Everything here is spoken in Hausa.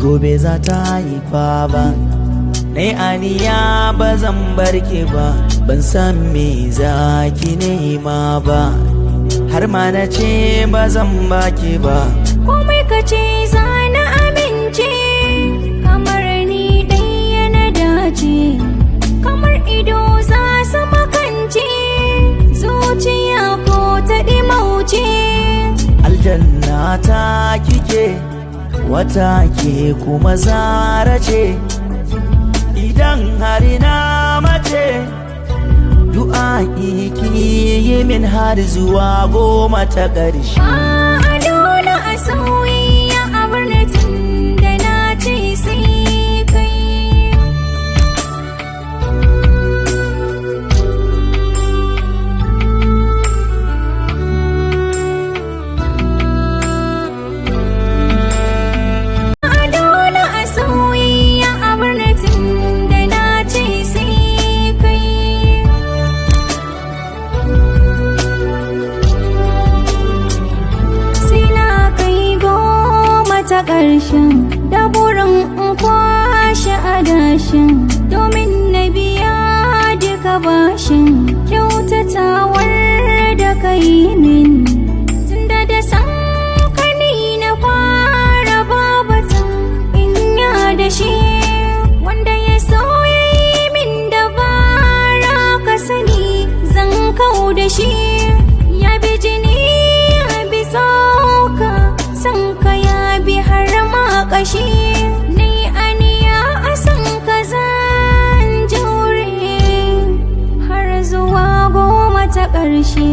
gobe za ta haifa ba. Nai aniya ba zan barke ba, ban san me za ki nema ba, har ma na ce ba zan baki ba. Komai ka ce za na amince, kamar ni ɗaya na dace, kamar ido za su makance, zuciya ko ta ɗimauce. Aljanna ta kike, wata ke kuma zara ce, idan har na mace du'a'i ki yi min har zuwa 10 ta ƙarshe. A dole a sauyiya a birnin da na ce sai kai. A dole a sauyiya a birnin da na ce sai kai. Sai na kai 10 ta ƙarshen da burin in kwashe adashin, domin na biya duka bashin kyautatawar da ka yi min. Tunda da san kani na fara babatan in ya da shi, wanda ya so ya yi min dabara ka sani zan kau da shi. Ya bi jini ya bi tsoka, san ka ya bi har ma ƙashi. Ni aniya a san ka zan jure har zuwa 10 ta ƙarshe.